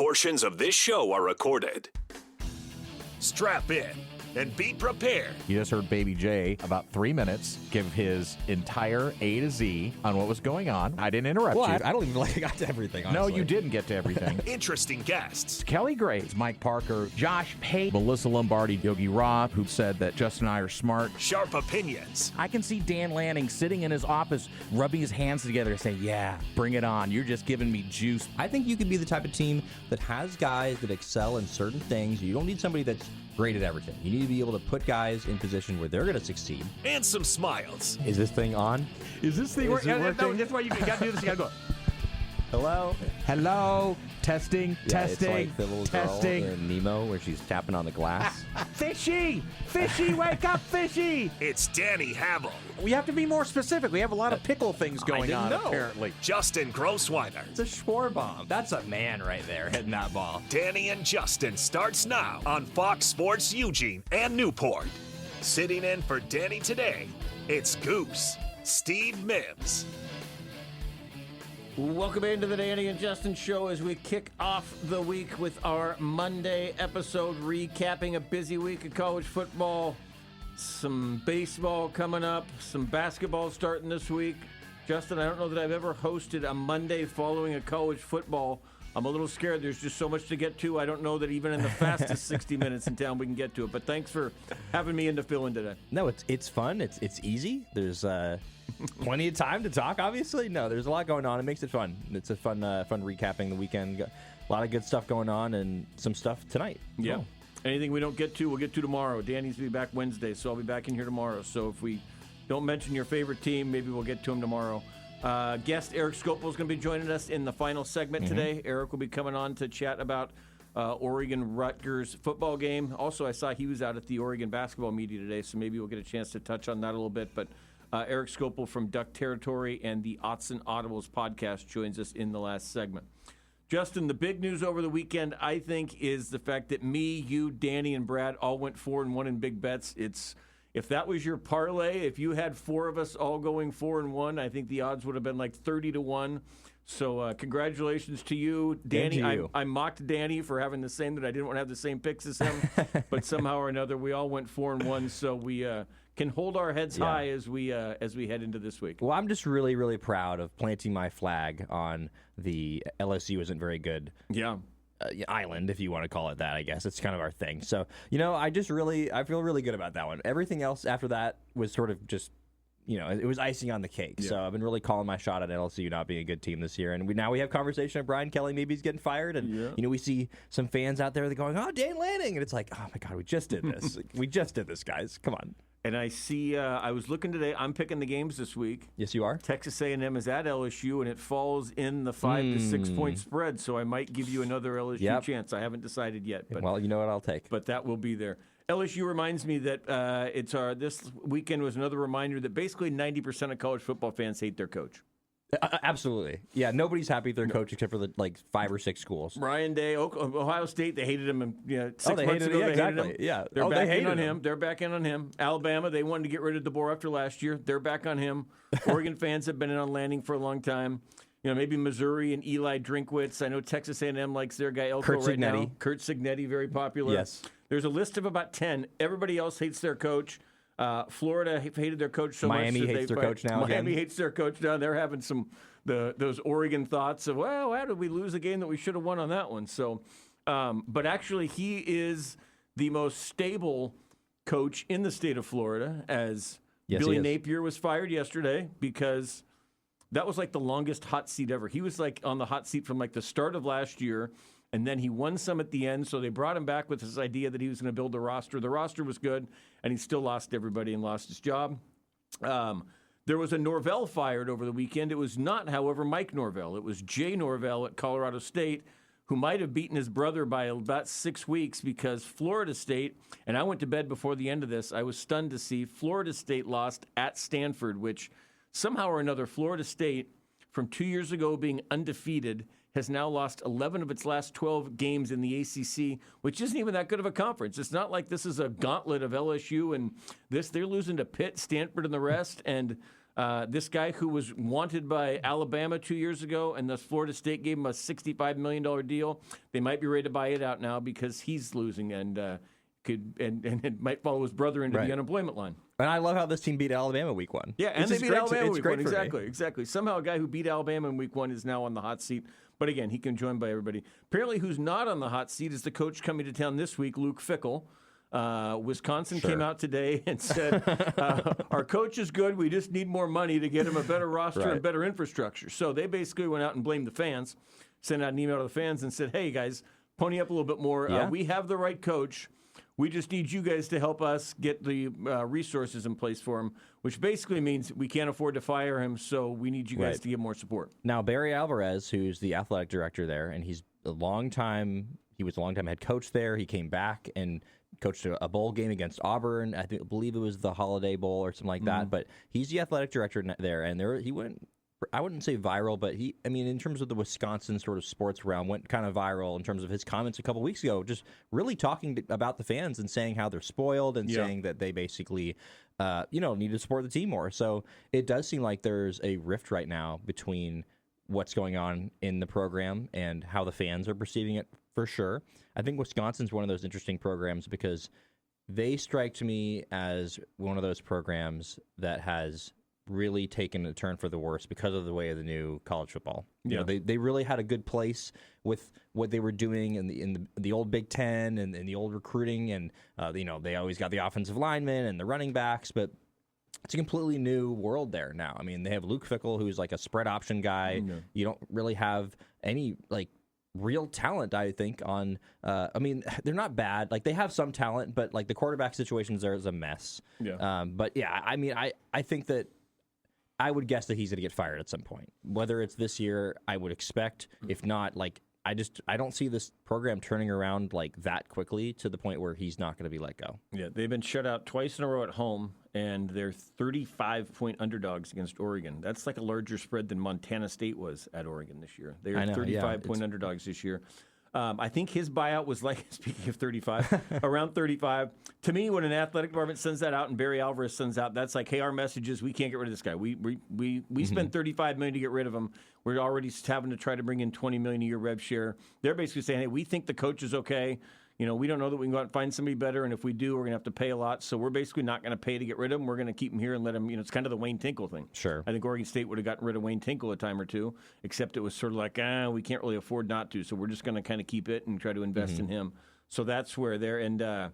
portions of this show are recorded. Strap in and be prepared. You just heard Baby J about 3 minutes give his entire A to Z on what was going on. I didn't interrupt you. I don't even like I got to everything, honestly. No, you didn't get to everything. Interesting guests. Kelly Graves, Mike Parker, Josh Pate, Melissa Lombardi, Yogi Roth, who said that Justin and I are smart. Sharp opinions. I can see Dan Lanning sitting in his office, rubbing his hands together and saying, yeah, bring it on. You're just giving me juice. I think you could be the type of team that has guys that excel in certain things. You don't need somebody that's great at everything. You need to be able to put guys in position where they're going to succeed. And some smiles. Is this thing on? Is this thing working? No, that's why you got to do this. You got to go. Hello? Hello? Testing, testing, it's like the little testing. girl in Nemo where she's tapping on the glass. Fishy! Fishy, wake up, Fishy! It's Danny Havel. We have to be more specific. We have a lot of pickle things going on, know. apparently. Justin Grossweiner. It's a Schwar bomb. That's a man right there hitting that ball. Danny and Justin starts now on Fox Sports Eugene and Newport. Sitting in for Danny today, it's Goose, Steve Mims. Welcome into the Danny and Justin show as we kick off the week with our Monday episode, recapping a busy week of college football. Some baseball coming up, some basketball starting this week. Justin, I don't know that I've ever hosted a Monday following a college football. I'm a little scared. There's just so much to get to. I don't know that even in the fastest 60 minutes in town we can get to it. But thanks for having me in to fill in today. No, it's fun. It's easy. There's plenty of time to talk, obviously. No, there's a lot going on. It makes it fun. It's a fun recapping the weekend. Got a lot of good stuff going on and some stuff tonight. Yeah. Anything we don't get to, we'll get to tomorrow. Danny's will be back Wednesday, so I'll be back in here tomorrow. So if we don't mention your favorite team, maybe we'll get to him tomorrow. Guest Erik Skopil is going to be joining us in the final segment today. Erik will be coming on to chat about Oregon Rutgers football game. Also, I saw he was out at the Oregon basketball media today, so maybe we'll get a chance to touch on that a little bit. But Erik Skopil from Duck Territory and the Autzen Audibles podcast joins us in the last segment. Justin, the big news over the weekend, I think, is the fact that me, you, Danny, and Brad all went 4-1 in big bets. If that was your parlay, if you had four of us all going 4-1, I think the odds would have been like 30-1. So congratulations to you, Danny. I mocked Danny for having the same, that I didn't want to have the same picks as him, but somehow or another we all went 4-1. So we can hold our heads high as we head into this week. Well, I'm just really, really proud of planting my flag on the LSU isn't very good. Yeah. Island, if you want to call it that, I guess. It's kind of our thing. So, I feel really good about that one. Everything else after that was sort of just, it was icing on the cake. Yeah. So I've been really calling my shot at LSU not being a good team this year. And now we have conversation of Brian Kelly, maybe he's getting fired. And, we see some fans out there that are going, oh, Dan Lanning. And it's like, oh, my God, we just did this. We just did this, guys. Come on. And I see, I was looking today, I'm picking the games this week. Yes, you are. Texas A&M is at LSU, and it falls in the 5 to 6 point spread, so I might give you another LSU chance. I haven't decided yet. But, well, you know what I'll take. But that will be there. LSU reminds me that this weekend was another reminder that basically 90% of college football fans hate their coach. Absolutely. Yeah, nobody's happy with their coach except for the 5 or 6 schools. Ryan Day, Ohio State, they hated him. And, 6 months hated ago, him. they Exactly. hated him. Yeah. They're back in on him. They're back in on him. Alabama, they wanted to get rid of DeBoer after last year. They're back on him. Oregon fans have been in on Lanning for a long time. Maybe Missouri and Eli Drinkwitz. I know Texas A&M likes their guy Elko right now. Kurt Cignetti, very popular. Yes. There's a list of about 10. Everybody else hates their coach. Florida hated their coach so Miami much. Miami hates their coach now. Miami hates their coach now. They're having those Oregon thoughts of, well, how did we lose a game that we should have won on that one? So, but actually, he is the most stable coach in the state of Florida. As Billy Napier was fired yesterday because that was like the longest hot seat ever. He was like on the hot seat from like the start of last year. And then he won some at the end, so they brought him back with this idea that he was going to build a roster. The roster was good, and he still lost everybody and lost his job. There was a Norvell fired over the weekend. It was not, however, Mike Norvell. It was Jay Norvell at Colorado State, who might have beaten his brother by about 6 weeks because Florida State, and I went to bed before the end of this, I was stunned to see Florida State lost at Stanford, which somehow or another, Florida State, from 2 years ago being undefeated, has now lost 11 of its last 12 games in the ACC, which isn't even that good of a conference. It's not like this is a gauntlet of LSU and this. They're losing to Pitt, Stanford, and the rest. And This guy who was wanted by Alabama 2 years ago, and thus Florida State gave him a $65 million deal. They might be ready to buy it out now because he's losing and it might follow his brother into the unemployment line. And I love how this team beat Alabama week 1. Yeah, and they beat Alabama week 1. Exactly. Exactly. Somehow a guy who beat Alabama in week 1 is now on the hot seat. But again, he can join by everybody. Apparently who's not on the hot seat is the coach coming to town this week, Luke Fickell. Wisconsin came out today and said, our coach is good. We just need more money to get him a better roster and better infrastructure. So they basically went out and blamed the fans, sent out an email to the fans and said, hey, guys, pony up a little bit more. We have the right coach. We just need you guys to help us get the resources in place for him, which basically means we can't afford to fire him, so we need you guys to give more support. Now, Barry Alvarez, who's the athletic director there, and he was a long time head coach there. He came back and coached a bowl game against Auburn. I believe it was the Holiday Bowl or something like that. But he's the athletic director there, and he went, I wouldn't say viral, but in terms of the Wisconsin sort of sports realm, went kind of viral in terms of his comments a couple weeks ago, just really talking about the fans and saying how they're spoiled and saying that they basically, need to support the team more. So it does seem like there's a rift right now between what's going on in the program and how the fans are perceiving it for sure. I think Wisconsin's one of those interesting programs because they strike to me as one of those programs that has really taken a turn for the worse because of the way of the new college football. You know, they really had a good place with what they were doing in the old Big Ten and in the old recruiting, and they always got the offensive linemen and the running backs, but it's a completely new world there now. I mean, they have Luke Fickell, who's like a spread option guy. You don't really have any real talent, I think, on they're not bad. Like, they have some talent, but the quarterback situations there is a mess. I think that I would guess that he's going to get fired at some point. Whether it's this year, I would expect. If not, I don't see this program turning around that quickly to the point where he's not going to be let go. Yeah, they've been shut out twice in a row at home, and they're 35-point underdogs against Oregon. That's like a larger spread than Montana State was at Oregon this year. They are 35-point underdogs this year. I think his buyout was speaking of 35, around 35. To me, when an athletic department sends that out and Barry Alvarez sends out, that's like, hey, our message is we can't get rid of this guy. We spent $35 million to get rid of him. We're already having to try to bring in $20 million a year rev share. They're basically saying, hey, we think the coach is okay. We don't know that we can go out and find somebody better, and if we do, we're going to have to pay a lot. So we're basically not going to pay to get rid of him. We're going to keep him here and let him, it's kind of the Wayne Tinkle thing. Sure. I think Oregon State would have gotten rid of Wayne Tinkle a time or two, except it was sort of like, we can't really afford not to, so we're just going to kind of keep it and try to invest in him. So that's where they're, and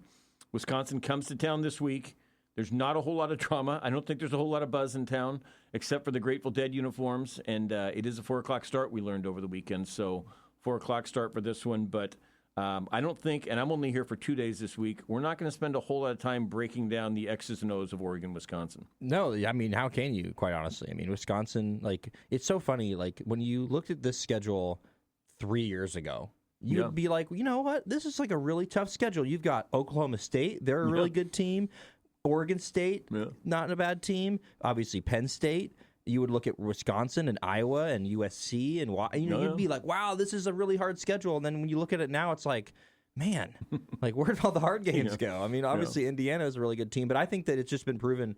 Wisconsin comes to town this week. There's not a whole lot of drama. I don't think there's a whole lot of buzz in town, except for the Grateful Dead uniforms, and it is a 4 o'clock start we learned over the weekend, so 4 o'clock start for this one, but I don't think, and I'm only here for 2 days this week, we're not going to spend a whole lot of time breaking down the X's and O's of Oregon, Wisconsin. No, I mean, how can you, quite honestly? I mean, Wisconsin, it's so funny. When you looked at this schedule 3 years ago, you'd be like, you know what? This is a really tough schedule. You've got Oklahoma State. They're a really good team. Oregon State, not a bad team. Obviously, Penn State. You would look at Wisconsin and Iowa and USC, and you'd be like, wow, this is a really hard schedule. And then when you look at it now, it's like, man, where did all the hard games go? I mean, obviously Indiana is a really good team, but I think that it's just been proven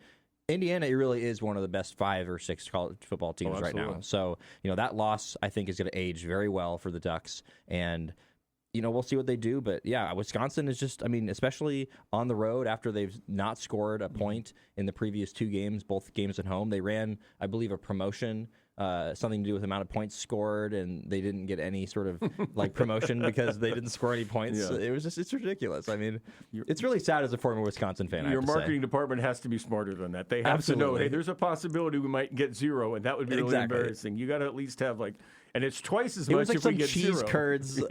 Indiana really is one of the best 5 or 6 college football teams right now. So, that loss, I think, is going to age very well for the Ducks. And we'll see what they do. But, yeah, Wisconsin is just, especially on the road after they've not scored a point in the previous 2 games, both games at home. They ran, I believe, a promotion, something to do with the amount of points scored, and they didn't get any sort of, promotion because they didn't score any points. Yeah. It was just, it's ridiculous. I mean, it's really sad as a former Wisconsin fan, Your marketing department has to be smarter than that. They have to know, hey, there's a possibility we might get 0, and that would be really embarrassing. You got to at least have, and it's twice as much if we get 0. It was some cheese curds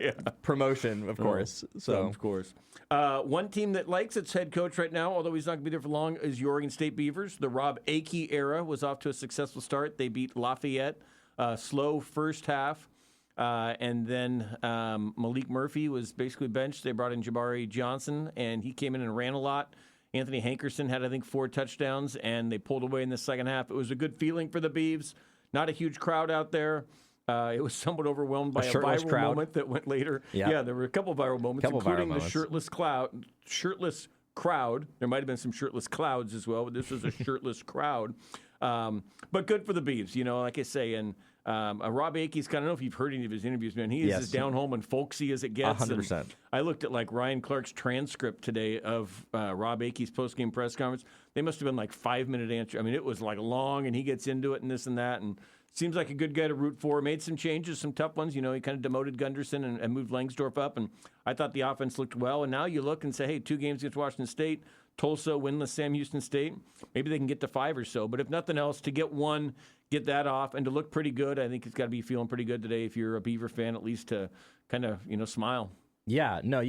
promotion, of course. Of course. One team that likes its head coach right now, although he's not going to be there for long, is the Oregon State Beavers. The Rob Akey era was off to a successful start. They beat Lafayette, slow first half. And then Malik Murphy was basically benched. They brought in Jabari Johnson, and he came in and ran a lot. Anthony Hankerson had, I think, 4 touchdowns, and they pulled away in the second half. It was a good feeling for the Beavs. Not a huge crowd out there. It was somewhat overwhelmed by a viral moment that went later. Yeah, there were a couple viral moments, including the shirtless crowd. There might have been some shirtless clouds as well, but this was a shirtless crowd. But good for the Beavs, like I say. And Rob Akey's I don't know if you've heard any of his interviews, man. He is as down home and folksy as it gets. 100%. I looked at Ryan Clark's transcript today of Rob Akey's postgame press conference. They must have been 5-minute answer. I mean, it was long, and he gets into it and this and that, and seems like a good guy to root for. Made some changes, some tough ones. He kind of demoted Gunderson and moved Langsdorff up, and I thought the offense looked well. And now you look and say, hey, 2 games against Washington State, Tulsa, winless Sam Houston State. Maybe they can get to 5 or so. But if nothing else, to get 1, get that off, and to look pretty good, I think it's got to be feeling pretty good today if you're a Beaver fan, at least to kind of, smile. Yeah, no,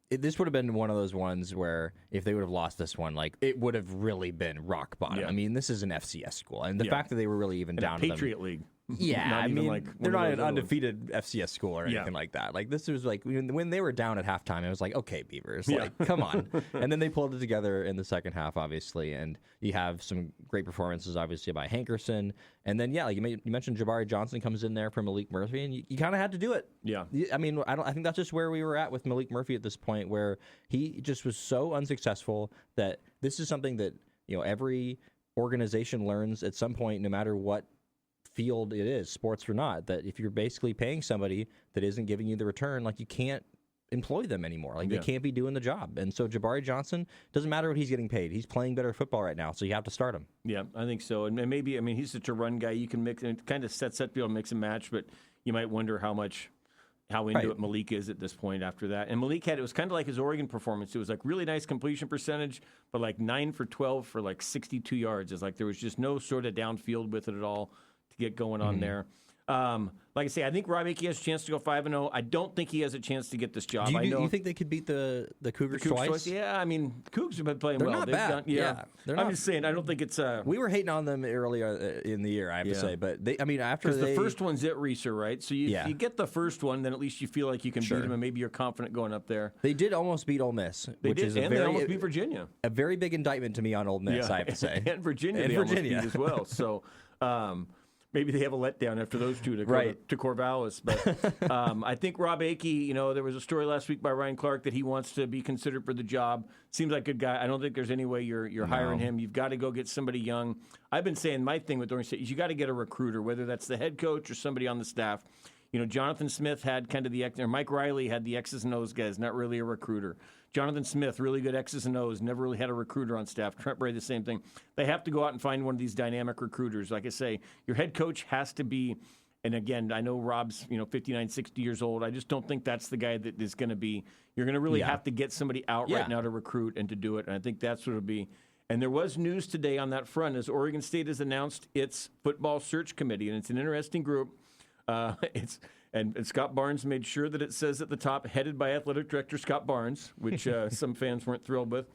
this would have been one of those ones where if they would have lost this one, it would have really been rock bottom. Yeah. I mean, this is an FCS school, and the fact that they were really even down to them. Patriot League. Yeah, they're not an undefeated FCS school or anything like that. This was when they were down at halftime, it was okay, Beavers, come on. And then they pulled it together in the second half, obviously, and you have some great performances, obviously, by Hankerson. And then, you mentioned Jabari Johnson comes in there for Malik Murphy, and you kind of had to do it. Yeah. I mean, I think that's just where we were at with Malik Murphy at this point, where he just was so unsuccessful that this is something that, every organization learns at some point, no matter what field it is, sports or not, that if you're basically paying somebody that isn't giving you the return, you can't employ them anymore. They can't be doing the job. And so Jabari Johnson, doesn't matter what he's getting paid. He's playing better football right now, so you have to start him. Yeah, I think so. And maybe, he's such a run guy. You can mix, and it kind of sets up, mix and match, but you might wonder how into it Malik is at this point after that. And Malik it was kind of like his Oregon performance. It was really nice completion percentage, but 9 for 12 for 62 yards. It's there was just no sort of downfield with it at all to get going on there. Like I say, I think Rob Akey has a chance to go 5-0. I don't think he has a chance to get this job. You think they could beat the Cougars twice? Yeah, Cougs have been playing they're well. Not bad. I'm just saying, I don't think it's. We were hating on them earlier in the year, I have to say, but after the first one's at Reeser, right? So you get the first one, then at least you feel like you can beat them, and maybe you're confident going up there. They did almost beat Ole Miss, they almost beat Virginia. A very big indictment to me on Ole Miss, I have to say, and Virginia, almost beat as well. So. Maybe they have a letdown after those two to go to Corvallis. But I think Rob Akey, there was a story last week by Ryan Clark that he wants to be considered for the job. Seems like a good guy. I don't think there's any way you're hiring him. You've got to go get somebody young. I've been saying my thing with Oregon State is you got to get a recruiter, whether that's the head coach or somebody on the staff. Jonathan Smith had kind of Mike Riley had the X's and O's guys, not really a recruiter. Jonathan Smith, really good X's and O's, never really had a recruiter on staff. Trent Bray, the same thing. They have to go out and find one of these dynamic recruiters. Like I say, your head coach has to be, and again, I know Rob's 59, 60 years old. I just don't think that's the guy that is going to be. You're going to really have to get somebody out right now to recruit and to do it, and I think that's what it'll be. And there was news today on that front as Oregon State has announced its football search committee, and it's an interesting group. And Scott Barnes made sure that it says at the top, headed by Athletic Director Scott Barnes, which some fans weren't thrilled with.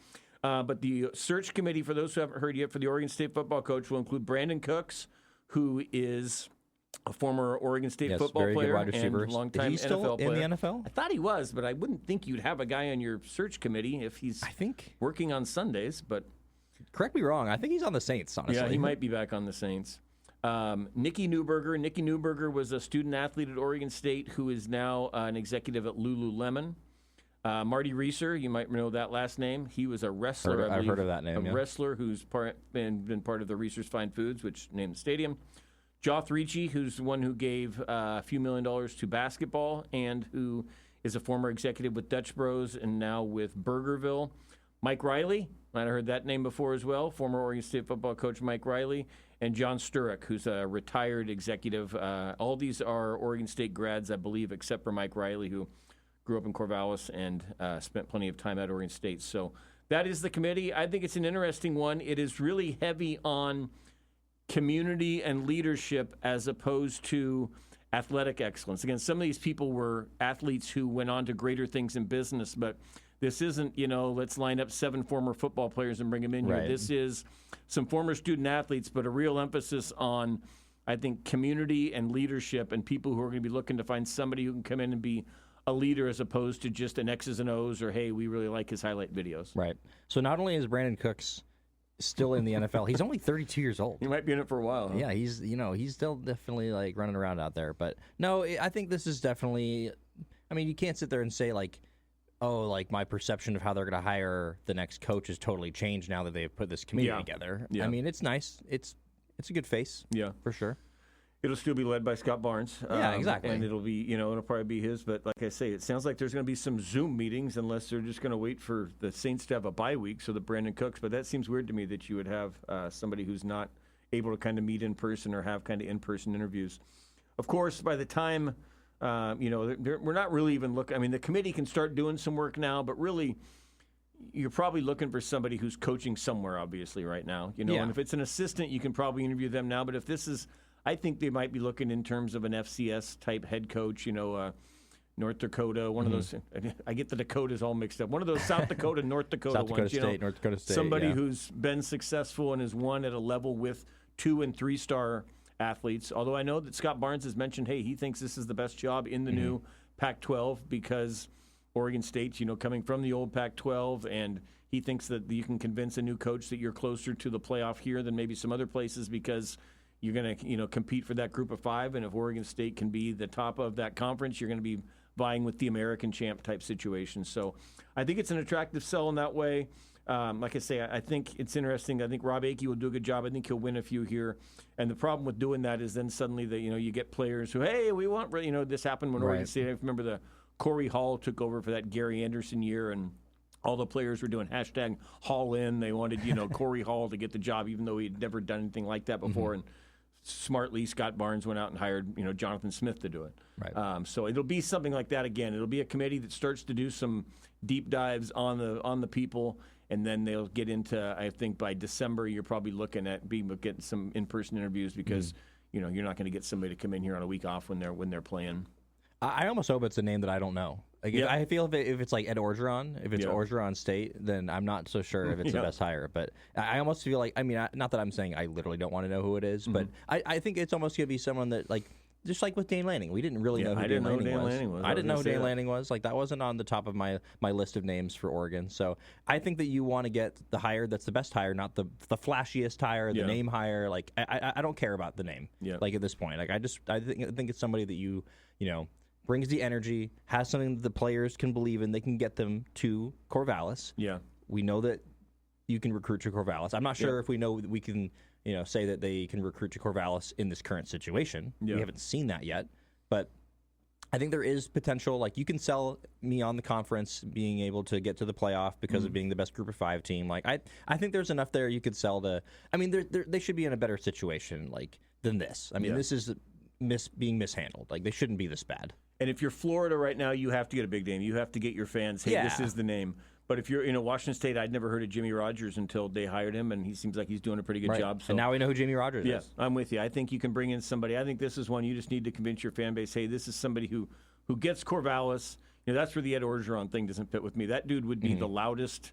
But the search committee, for those who haven't heard yet, for the Oregon State football coach will include Brandon Cooks, who is a former Oregon State football player and longtime NFL player. In the NFL? I thought he was, but I wouldn't think you'd have a guy on your search committee if he's working on Sundays. But correct me wrong. I think he's on the Saints, honestly. Yeah, he might be back on the Saints. Nikki Newberger. Nikki Newberger was a student athlete at Oregon State who is now an executive at Lululemon. Marty Reeser, you might know that last name. He was a wrestler. I've heard of that name. A wrestler who's been part of the Reeser's Fine Foods, which named the stadium. Joth Ricci, who's the one who gave a few $1 million to basketball and who is a former executive with Dutch Bros and now with Burgerville. Mike Riley, might have heard that name before as well, former Oregon State football coach Mike Riley. And John Sturrock, who's a retired executive. All these are Oregon State grads, I believe, except for Mike Riley, who grew up in Corvallis and spent plenty of time at Oregon State. So that is the committee. I think it's an interesting one. It is really heavy on community and leadership as opposed to athletic excellence. Again, some of these people were athletes who went on to greater things in business, but this isn't, let's line up 7 former football players and bring them in here. This is some former student athletes, but a real emphasis on, I think, community and leadership and people who are going to be looking to find somebody who can come in and be a leader as opposed to just an X's and O's or, hey, we really like his highlight videos. Right. So not only is Brandon Cooks still in the NFL, he's only 32 years old. He might be in it for a while. Huh? Yeah, he's still definitely running around out there. But no, I think this is definitely, you can't sit there and say oh, like my perception of how they're going to hire the next coach has totally changed now that they've put this committee together. Yeah. I mean, it's nice. It's a good face. Yeah, for sure. It'll still be led by Scott Barnes. Yeah, exactly. And it'll be, it'll probably be his. But like I say, it sounds like there's going to be some Zoom meetings unless they're just going to wait for the Saints to have a bye week so that Brandon Cooks. But that seems weird to me that you would have somebody who's not able to kind of meet in person or have kind of in-person interviews. Of course, by the time, we're not really even looking. I mean, the committee can start doing some work now, but really, you're probably looking for somebody who's coaching somewhere, obviously, right now. And if it's an assistant, you can probably interview them now. But if this is, I think they might be looking in terms of an FCS type head coach, North Dakota, one of those. I get the Dakotas all mixed up. One of those South Dakota, North Dakota South Dakota ones. State, North Dakota State. Somebody who's been successful and has won at a level with 2- and 3-star athletes. Although I know that Scott Barnes has mentioned, hey, he thinks this is the best job in the new Pac-12 because Oregon State's, coming from the old Pac-12, and he thinks that you can convince a new coach that you're closer to the playoff here than maybe some other places because you're going to, compete for that group of 5. And if Oregon State can be the top of that conference, you're going to be vying with the American champ type situation. So I think it's an attractive sell in that way. Like I say, I think it's interesting. I think Rob Akey will do a good job. I think he'll win a few here. And the problem with doing that is then suddenly you get players who, hey, we want, this happened when Oregon State. I remember the Corey Hall took over for that Gary Anderson year, and all the players were doing hashtag Hall in. They wanted, Corey Hall to get the job, even though he'd never done anything like that before. And smartly, Scott Barnes went out and hired, Jonathan Smith to do it. Right. So it'll be something like that again. It'll be a committee that starts to do some deep dives on the people, and then they'll get into. I think by December, you're probably looking at getting some in-person interviews because you're not going to get somebody to come in here on a week off when they're playing. I almost hope it's a name that I don't know. I feel if it's like Ed Orgeron, if it's Orgeron State, then I'm not so sure if it's the best hire. But I almost feel like, not that I'm saying I literally don't want to know who it is, but I think it's almost going to be someone that, like, just like with Dane Lanning. We didn't really know who Dane Lanning was. I didn't know who Dane Lanning was. Like, that wasn't on the top of my list of names for Oregon. So I think that you want to get the hire that's the best hire, not the flashiest hire, the name hire. Like, I don't care about the name. Like, at this point, like, I think it's somebody that you brings the energy, has something that the players can believe in. They can get them to Corvallis. Yeah, we know that you can recruit to Corvallis. I'm not sure if we know that we can, say that they can recruit to Corvallis in this current situation. We haven't seen that yet, but I think there is potential. Like, you can sell me on the conference being able to get to the playoff because of being the best group of 5 team. Like, I think there's enough there you could sell to. I mean, they should be in a better situation than this. I mean, this is being mishandled. Like, they shouldn't be this bad. And if you're Florida right now, you have to get a big name. You have to get your fans, hey, this is the name. But if you're Washington State, I'd never heard of Jimmy Rogers until they hired him, and he seems like he's doing a pretty good job. So, and now we know who Jimmy Rogers is. Yeah, I'm with you. I think you can bring in somebody. I think this is one you just need to convince your fan base, hey, this is somebody who gets Corvallis. That's where the Ed Orgeron thing doesn't fit with me. That dude would be the loudest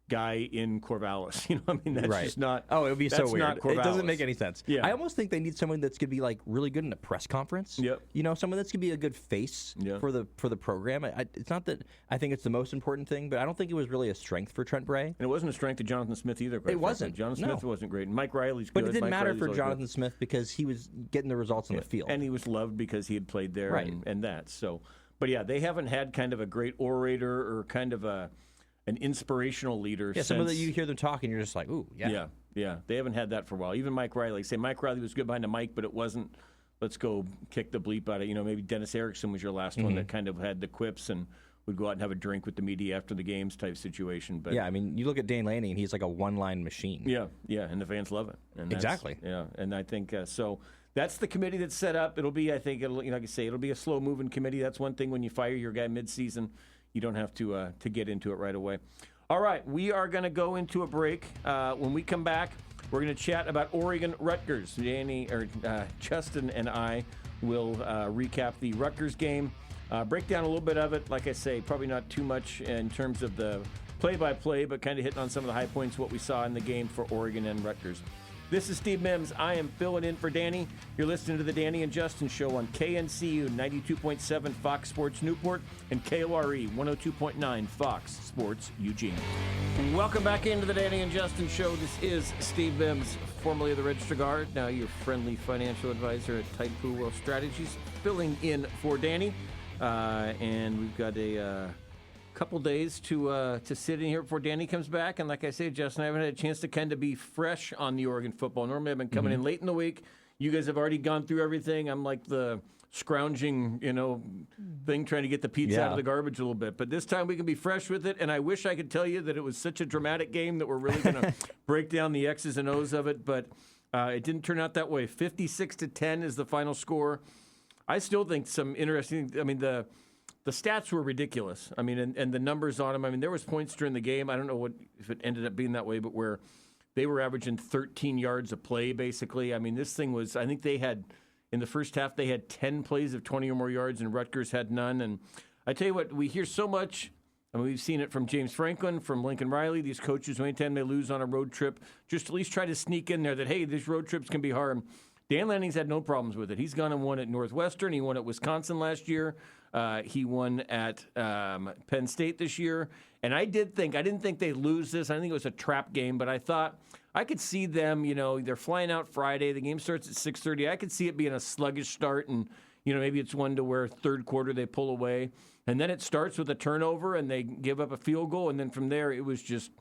guy in Corvallis. That's just not. Oh, it would be so weird. It doesn't make any sense. Yeah. I almost think they need someone that's going to be like really good in a press conference. Yep. Someone that's going to be a good face for the program. It's not that I think it's the most important thing, but I don't think it was really a strength for Trent Bray. And it wasn't a strength of Jonathan Smith either. It wasn't. Jonathan Smith wasn't great. And Mike Riley's good. But it didn't matter for Jonathan Smith because he was getting the results on the field. And he was loved because he had played there and that. So, but yeah, they haven't had kind of a great orator or kind of an inspirational leader. Yeah, someone that you hear them talk and you're just like, ooh, yeah. Yeah. They haven't had that for a while. Even Mike Riley. Mike Riley was good behind the mic, but it wasn't, let's go kick the bleep out of, maybe Dennis Erickson was your last one that kind of had the quips and would go out and have a drink with the media after the games type situation. But yeah, you look at Dane Lanning and he's like a one-line machine. Yeah, and the fans love it. And exactly. Yeah, and I think so. That's the committee that's set up. It'll be, I think, like I say, it'll be a slow-moving committee. That's one thing when you fire your guy mid-season. You don't have to get into it right away. All right, we are going to go into a break. When we come back, we're going to chat about Oregon Rutgers. Justin and I will recap the Rutgers game, break down a little bit of it. Like I say, probably not too much in terms of the play-by-play, but kind of hitting on some of the high points, what we saw in the game for Oregon and Rutgers. This is Steve Mims. I am filling in for Danny. You're listening to the Danny and Justin Show on KNCU 92.7 Fox Sports Newport and KORE 102.9 Fox Sports Eugene. Welcome back into the Danny and Justin Show. This is Steve Mims, formerly of the Register Guard, now your friendly financial advisor at Typhoon Wealth Strategies, filling in for Danny. And we've got a couple days to sit in here before Danny comes back. And like I say, Justin, I haven't had a chance to kind of be fresh on the Oregon football. Normally I've been coming in late in the week. You guys have already gone through everything. I'm like the scrounging, thing, trying to get the pizza out of the garbage a little bit. But this time we can be fresh with it. And I wish I could tell you that it was such a dramatic game that we're really going to break down the X's and O's of it. But it didn't turn out that way. 56-10 is the final score. I still think some interesting. I mean, the stats were ridiculous. I mean, and the numbers on them. I mean, there was points during the game. I don't know if it ended up being that way, but where they were averaging 13 yards a play, basically. I mean, this thing was. I think they had in the first half they had 10 plays of 20 or more yards, and Rutgers had none. And I tell you what, we hear so much. I mean, we've seen it from James Franklin, from Lincoln Riley. These coaches, anytime they lose on a road trip, just at least try to sneak in there that, hey, these road trips can be hard. Dan Lanning's had no problems with it. He's gone and won at Northwestern. He won at Wisconsin last year. He won at Penn State this year. And I didn't think they'd lose this. I think it was a trap game, but I thought I could see them, they're flying out Friday. The game starts at 6:30. I could see it being a sluggish start, and, maybe it's one to where third quarter they pull away. And then it starts with a turnover, and they give up a field goal, and then from there it was just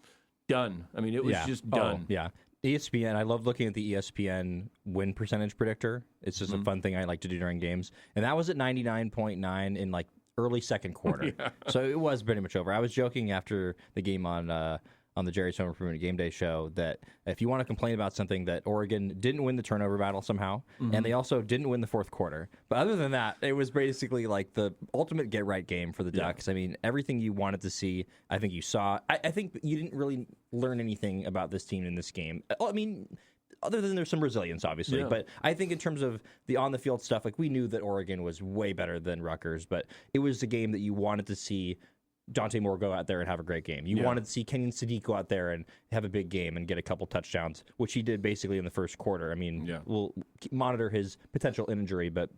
done. I mean, it was just done. Oh, yeah. ESPN, I love looking at the ESPN win percentage predictor. It's just a fun thing I like to do during games. And that was at 99.9 in like early second quarter. So it was pretty much over. I was joking after the game on the Jerry's Home Improvement Game Day show that if you want to complain about something, that Oregon didn't win the turnover battle somehow, and they also didn't win the fourth quarter. But other than that, it was basically like the ultimate get-right game for the Ducks. I mean, everything you wanted to see, I think you saw. I think you didn't really learn anything about this team in this game. I mean, other than there's some resilience, obviously. Yeah. But I think in terms of the on-the-field stuff, like we knew that Oregon was way better than Rutgers, but it was a game that you wanted to see Dante Moore go out there and have a great game. You wanted to see Kenyon Sadiq go out there and have a big game and get a couple touchdowns, which he did basically in the first quarter. I mean, we'll monitor his potential injury, but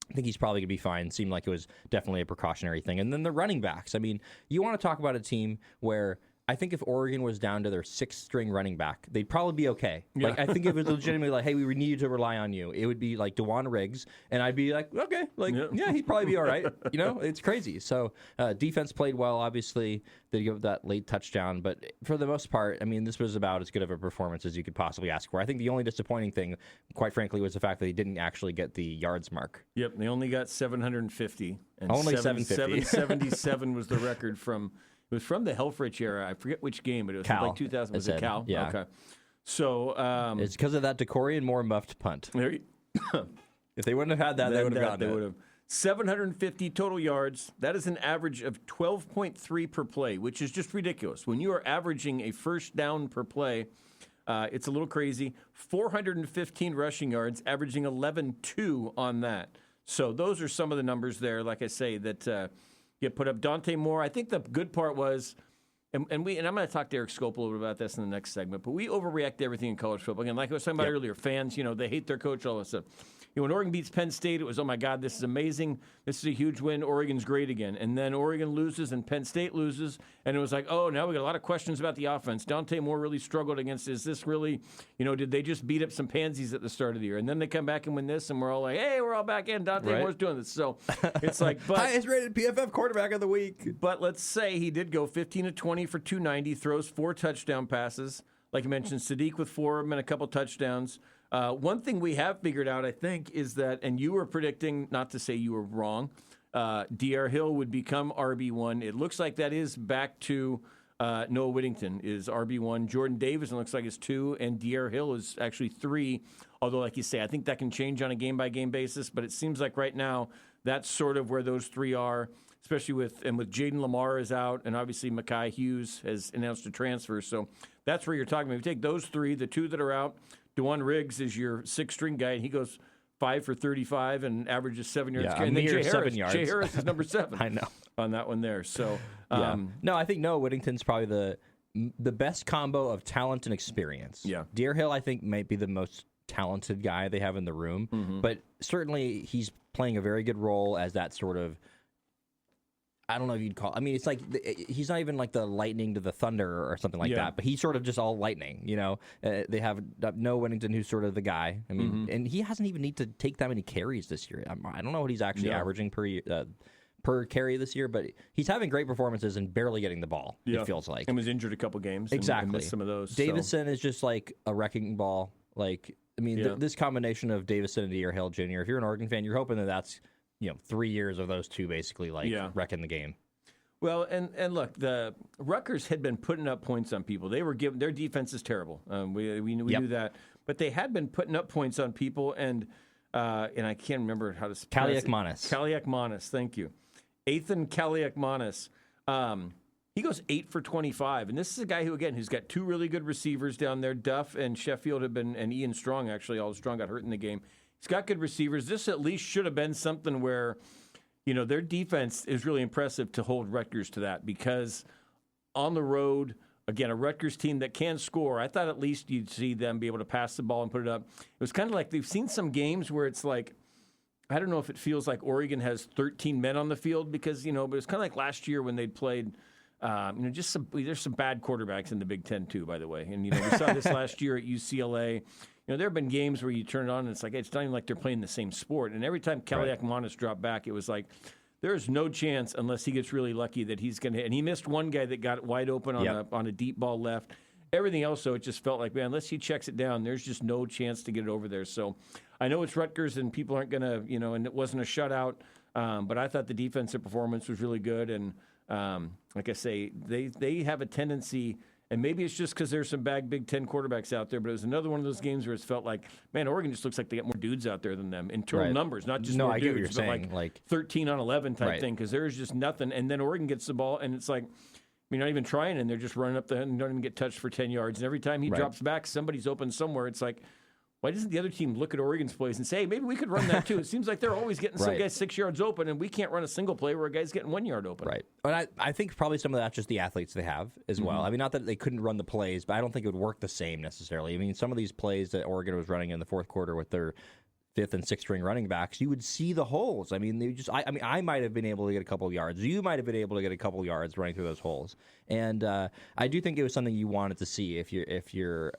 I think he's probably going to be fine. Seemed like it was definitely a precautionary thing. And then the running backs. I mean, you want to talk about a team where I think if Oregon was down to their sixth-string running back, they'd probably be okay. Yeah. Like I think if it was legitimately like, hey, we need you to rely on you, it would be like DeJuan Riggs, and I'd be like, okay, like yeah, he'd probably be all right. It's crazy. So defense played well. Obviously, they give that late touchdown, but for the most part, I mean, this was about as good of a performance as you could possibly ask for. I think the only disappointing thing, quite frankly, was the fact that they didn't actually get the yards mark. Yep, they only got 750, and only 750. 777 was the record from. It was from the Helfrich era. I forget which game, but it was like 2000. Was it Cal? Yeah. Okay. So it's because of that Decorian Moore muffed punt. If they wouldn't have had that, they would have gotten it. They would have. 750 total yards. That is an average of 12.3 per play, which is just ridiculous. When you are averaging a first down per play, it's a little crazy. 415 rushing yards, averaging 11.2 on that. So those are some of the numbers there, like I say, that get put up. Dante Moore, I think the good part was, and I'm going to talk to Erik Skopil a little bit about this in the next segment, but we overreact to everything in college football. Again, like I was talking about earlier, fans, they hate their coach, all that stuff. When Oregon beats Penn State, it was, oh my God, this is amazing. This is a huge win. Oregon's great again. And then Oregon loses and Penn State loses, and it was like, oh, now we got a lot of questions about the offense. Dante Moore really struggled against, is this really, did they just beat up some pansies at the start of the year? And then they come back and win this, and we're all like, hey, we're all back in. Dante Moore's doing this. So it's like, but highest rated PFF quarterback of the week. But let's say he did go 15 of 20 for 290, throws 4 touchdown passes. Like you mentioned, Sadiq with 4 of them and a couple touchdowns. One thing we have figured out, I think, is that, and you were predicting, not to say you were wrong, D.R. Hill would become RB1. It looks like that is back to Noah Whittington is RB1. Jordan Davis, it looks like, is 2, and D.R. Hill is actually 3. Although, like you say, I think that can change on a game-by-game basis, but it seems like right now that's sort of where those 3 are, especially with Jaden Lamar is out, and obviously Mekhi Hughes has announced a transfer. So that's where you're talking about. If you take those 3, the 2 that are out, DeJuan Riggs is your 6th-string guy, and he goes 5 for 35 and averages 7 yards. Yeah, and then Jay 7 yards. Jay Harris is number 7. I know. On that one there. So, No, I think Noah Whittington's probably the best combo of talent and experience. Yeah. D.R. Hill, I think, might be the most talented guy they have in the room, but certainly he's playing a very good role as that sort of, I don't know if you'd call. I mean, it's like he's not even like the lightning to the thunder or something like that, but he's sort of just all lightning. They have Noah Whittington, who's sort of the guy. I mean, and he hasn't even need to take that many carries this year. I don't know what he's actually averaging per per carry this year, but he's having great performances and barely getting the ball, it feels like. And was injured a couple games. Exactly. And missed some of those. Davison is just like a wrecking ball. Like, I mean, this combination of Davison and Hill Jr., if you're an Oregon fan, you're hoping that that's, 3 years of those two basically wrecking the game. Well, and look, the Rutgers had been putting up points on people. They were their defense is terrible. We knew that, but they had been putting up points on people, and I can't remember how to Kaliakmanis. Kaliakmanis, thank you, Ethan Kaliakmanis. He goes 8 for 25, and this is a guy who's got two really good receivers down there. Duff and Sheffield and Ian Strong all Strong got hurt in the game. He's got good receivers. This at least should have been something where, their defense is really impressive to hold Rutgers to that, because on the road, again, a Rutgers team that can score, I thought at least you'd see them be able to pass the ball and put it up. It was kind of like they've seen some games where it's like, I don't know if it feels like Oregon has 13 men on the field because, but it's kind of like last year when they'd played, there's some bad quarterbacks in the Big Ten too, by the way. And, we saw this last year at UCLA. There have been games where you turn it on and it's like, it's not even like they're playing the same sport. And every time Kaliakmanis dropped back, it was like, there's no chance unless he gets really lucky that he's going to hit. And he missed one guy that got wide open on a deep ball left. Everything else, though, it just felt like, man, unless he checks it down, there's just no chance to get it over there. So I know it's Rutgers and people aren't going to, and it wasn't a shutout. But I thought the defensive performance was really good. And like I say, they have a tendency. And maybe it's just because there's some bad Big Ten quarterbacks out there, but it was another one of those games where it felt like, man, Oregon just looks like they got more dudes out there than them in total numbers, not just more dudes, but like 13 on 11 type thing, because there's just nothing. And then Oregon gets the ball, and it's like, you're not even trying, and they're just running up the and don't even get touched for 10 yards. And every time he drops back, somebody's open somewhere. It's like, why doesn't the other team look at Oregon's plays and say, hey, maybe we could run that too? It seems like they're always getting some guys 6 yards open, and we can't run a single play where a guy's getting 1 yard open. Right. And I think probably some of that's just the athletes they have as well. I mean, not that they couldn't run the plays, but I don't think it would work the same necessarily. I mean, some of these plays that Oregon was running in the fourth quarter with their fifth and sixth string running backs, you would see the holes. I mean, I might have been able to get a couple of yards. You might have been able to get a couple of yards running through those holes. And I do think it was something you wanted to see if you're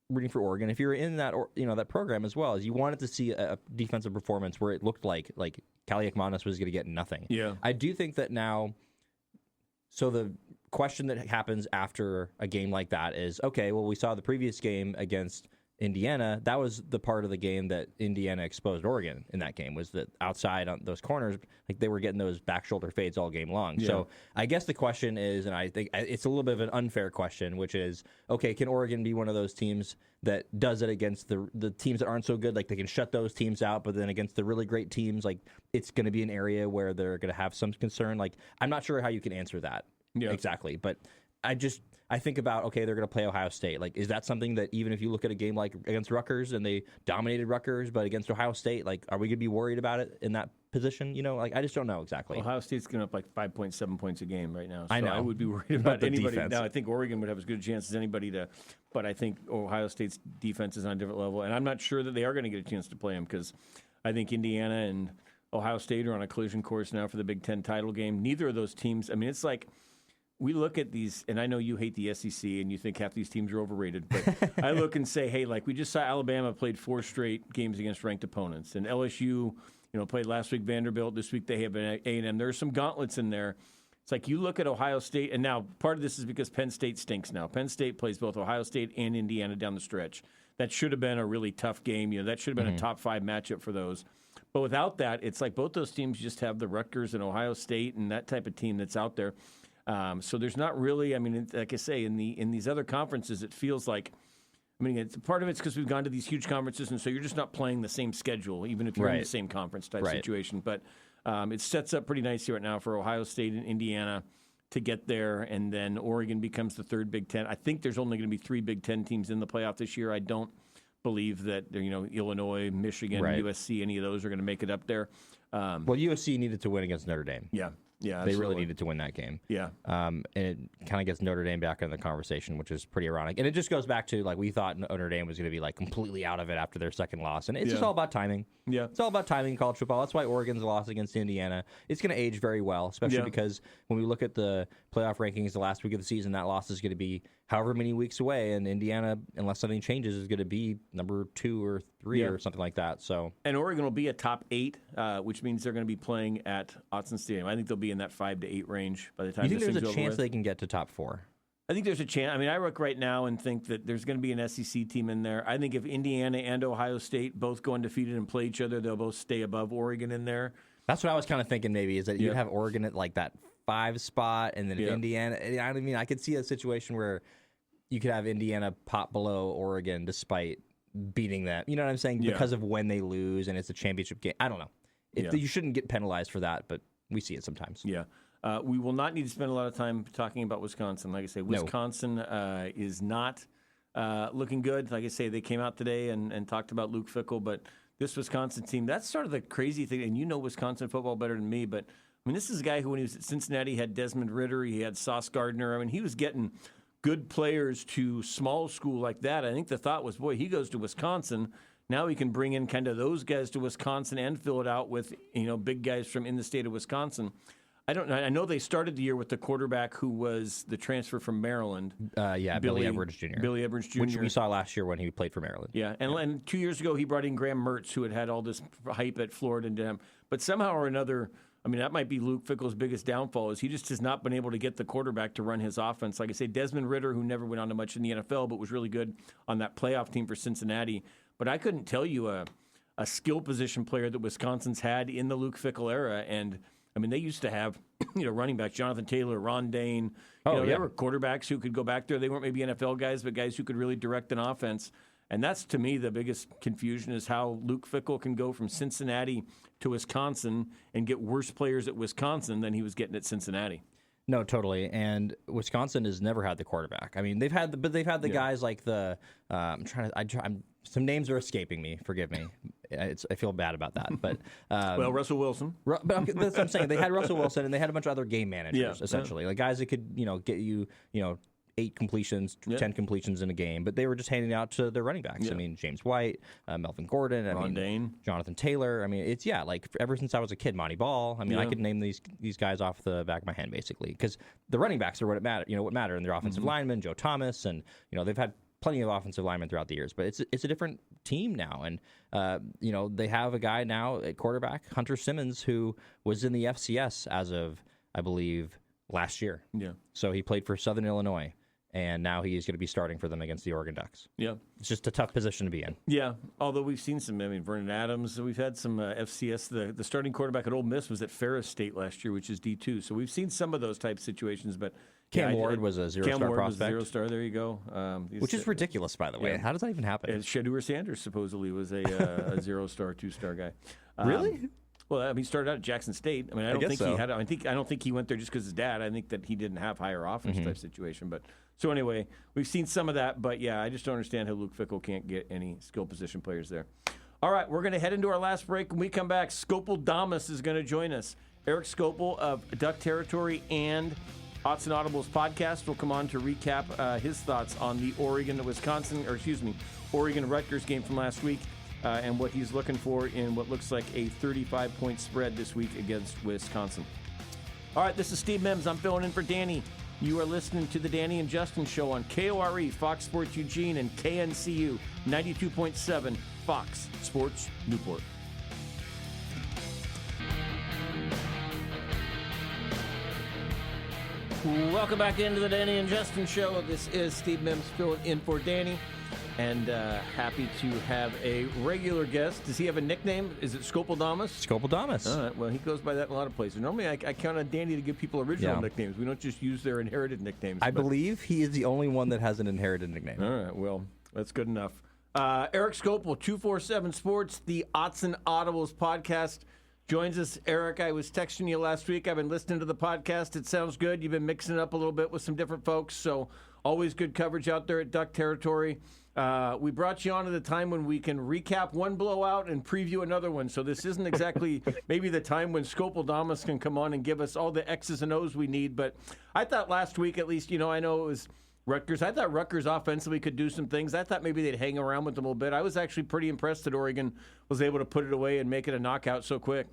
rooting for Oregon, if you're in that that program as well, is you wanted to see a defensive performance where it looked like Kaliakmanis was going to get nothing. Yeah, I do think that now. So the question that happens after a game like that is, okay, well, we saw the previous game against Indiana. That was the part of the game that Indiana exposed Oregon in that game, was that outside on those corners, like they were getting those back shoulder fades all game long. Yeah. So I guess the question is, and I think it's a little bit of an unfair question, which is, okay, can Oregon be one of those teams that does it against the teams that aren't so good? Like they can shut those teams out, but then against the really great teams, like it's going to be an area where they're going to have some concern. Like I'm not sure how you can answer that exactly, but I think about, okay, they're going to play Ohio State. Like, is that something that even if you look at a game like against Rutgers and they dominated Rutgers, but against Ohio State, like, are we going to be worried about it in that position? Like, I just don't know exactly. Ohio State's going up like 5.7 points a game right now. So I know. I would be worried about anybody. Now, I think Oregon would have as good a chance as anybody but I think Ohio State's defense is on a different level. And I'm not sure that they are going to get a chance to play them, because I think Indiana and Ohio State are on a collision course now for the Big Ten title game. Neither of those teams, I mean, it's like, we look at these, and I know you hate the SEC and you think half these teams are overrated, but I look and say, hey, like we just saw Alabama played 4 straight games against ranked opponents, and LSU, played last week Vanderbilt. This week they have an A&M. There's some gauntlets in there. It's like you look at Ohio State, and now part of this is because Penn State stinks now. Penn State plays both Ohio State and Indiana down the stretch. That should have been a really tough game. That should have been a top 5 matchup for those. But without that, it's like both those teams just have the Rutgers and Ohio State and that type of team that's out there. So there's not really, I mean, like I say, in these other conferences, it feels like, I mean, part of it's because we've gone to these huge conferences, and so you're just not playing the same schedule, even if you're in the same conference type situation. But it sets up pretty nicely right now for Ohio State and Indiana to get there, and then Oregon becomes the third Big Ten. I think there's only going to be 3 Big Ten teams in the playoff this year. I don't believe that Illinois, Michigan, USC, any of those are going to make it up there. Well, USC needed to win against Notre Dame. Yeah. Yeah, They absolutely. really needed to win that game. Yeah. And it kind of gets Notre Dame back in the conversation, which is pretty ironic. And it just goes back to, like, we thought Notre Dame was going to be, like, completely out of it after their second loss. And it's just all about timing. Yeah. It's all about timing in college football. That's why Oregon's loss against Indiana, it's going to age very well, especially because when we look at the playoff rankings the last week of the season, that loss is going to be however many weeks away. And Indiana, unless something changes, is going to be number 2 or 3 or something like that. So, And Oregon will be a top 8, which means they're going to be playing at Autzen Stadium. I think they'll be in that 5 to 8 range by the time you think this there's thing's a over chance with. they can get to top 4? I think there's a chance. I mean, I look right now and think that there's going to be an SEC team in there. I think if Indiana and Ohio State both go undefeated and play each other, they'll both stay above Oregon in there. That's what I was kind of thinking maybe, is that you'd have Oregon at like that 5 spot, and then if Indiana, I mean, I could see a situation where you could have Indiana pop below Oregon despite beating them. You know what I'm saying? Because of when they lose and it's a championship game. I don't know. You shouldn't get penalized for that, but we see it sometimes. Yeah. We will not need to spend a lot of time talking about Wisconsin. Like I say, Wisconsin is not looking good. Like I say, they came out today and talked about Luke Fickell, but this Wisconsin team, that's sort of the crazy thing. And you know Wisconsin football better than me, but I mean, this is a guy who, when he was at Cincinnati, had Desmond Ridder, he had Sauce Gardner. I mean, he was getting good players to small school like that. I think the thought was, boy, he goes to Wisconsin. Now he can bring in kind of those guys to Wisconsin and fill it out with, big guys from in the state of Wisconsin. I know they started the year with the quarterback who was the transfer from Maryland. Billy Edwards Jr. Billy Edwards Jr. Which we saw last year when he played for Maryland. Yeah, and 2 years ago he brought in Graham Mertz, who had all this hype at Florida and him. But somehow or another, I mean, that might be Luke Fickell's biggest downfall, is he just has not been able to get the quarterback to run his offense. Like I say, Desmond Ridder, who never went on to much in the NFL, but was really good on that playoff team for Cincinnati. But I couldn't tell you a skill position player that Wisconsin's had in the Luke Fickell era. And I mean, they used to have, running backs, Jonathan Taylor, Ron Dane. They were quarterbacks who could go back there. They weren't maybe NFL guys, but guys who could really direct an offense. And that's, to me, the biggest confusion, is how Luke Fickell can go from Cincinnati to Wisconsin and get worse players at Wisconsin than he was getting at Cincinnati. No, totally. And Wisconsin has never had the quarterback. I mean, they've had the guys like the some names are escaping me. Forgive me. I feel bad about that. But well, Russell Wilson. But that's what I'm saying. They had Russell Wilson, and they had a bunch of other game managers, essentially, like guys that could get you 8 completions, 10 completions in a game, but they were just handing out to their running backs. Yeah. I mean, James White, Melvin Gordon, Ron Dane, Jonathan Taylor. I mean, it's like ever since I was a kid, Monty Ball. I mean, I could name these guys off the back of my hand basically, because the running backs are what matter, and their offensive linemen, Joe Thomas, and they've had plenty of offensive linemen throughout the years, but it's a different team now, and they have a guy now at quarterback, Hunter Simmons, who was in the FCS as of, I believe, last year. Yeah. So he played for Southern Illinois, and now he's going to be starting for them against the Oregon Ducks. Yeah. It's just a tough position to be in. Yeah, although we've seen some, Vernon Adams, we've had some FCS. The starting quarterback at Ole Miss was at Ferris State last year, which is D2. So we've seen some of those type situations, but Cam Ward was a zero-star Cam Ward prospect. was a 0-star, there you go. Which is ridiculous, by the way. Yeah. How does that even happen? And Shedeur Sanders supposedly was a 0-star, 2-star guy. Really? Well, I mean, he started out at Jackson State. I mean, I don't think so. he had. I don't think he went there just because his dad. I think that he didn't have higher offense type situation. But so anyway, we've seen some of that. But yeah, I just don't understand how Luke Fickell can't get any skill position players there. All right, we're going to head into our last break. When we come back, Skopil Damas is going to join us. Erik Skopil of Duck Territory and Autzen Audibles podcast will come on to recap his thoughts on the Oregon Rutgers game from last week. And what he's looking for in what looks like a 35-point spread this week against Wisconsin. All right, this is Steve Mims. I'm filling in for Danny. You are listening to the Danny and Justin Show on KORE, Fox Sports Eugene, and KNCU 92.7, Fox Sports Newport. Welcome back into the Danny and Justin Show. This is Steve Mims filling in for Danny. And happy to have a regular guest. Does he have a nickname? Is it Skopil Damas? Skopil Damas. All right. Well, he goes by that in a lot of places. Normally, I count on Danny to give people original nicknames. We don't just use their inherited nicknames. I believe he is the only one that has an inherited nickname. All right. Well, that's good enough. Erik Skopil, 247 Sports, the Autzen Audibles podcast. joins us. Erik, I was texting you last week. I've been listening to the podcast. It sounds good. You've been mixing it up a little bit with some different folks, so always good coverage out there at Duck Territory. We brought you on at a time when we can recap one blowout and preview another one, so this isn't exactly maybe the time when Skopil can come on and give us all the X's and O's we need, but I thought last week at least, I know it was Rutgers. I thought Rutgers offensively could do some things. I thought maybe they'd hang around with them a little bit. I was actually pretty impressed that Oregon was able to put it away and make it a knockout so quick.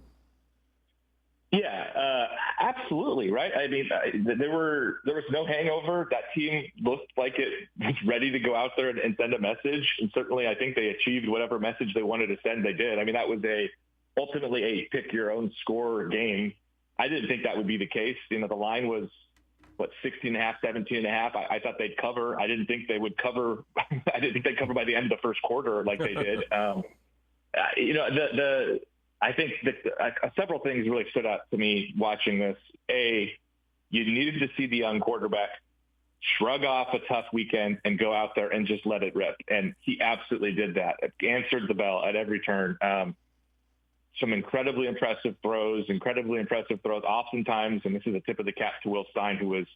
Yeah, absolutely, right? I mean, there was no hangover. That team looked like it was ready to go out there and send a message, and certainly I think they achieved whatever message they wanted to send. They did. I mean, that was ultimately a pick-your-own-score game. I didn't think that would be the case. The line was, 16.5, 17.5. I thought they'd cover. I didn't think they would cover. I didn't think they'd cover by the end of the first quarter like they did. I think that several things really stood out to me watching this. You needed to see the young quarterback shrug off a tough weekend and go out there and just let it rip. And he absolutely did that. Answered the bell at every turn. Some incredibly impressive throws, oftentimes, and this is a tip of the cap to Will Stein, who was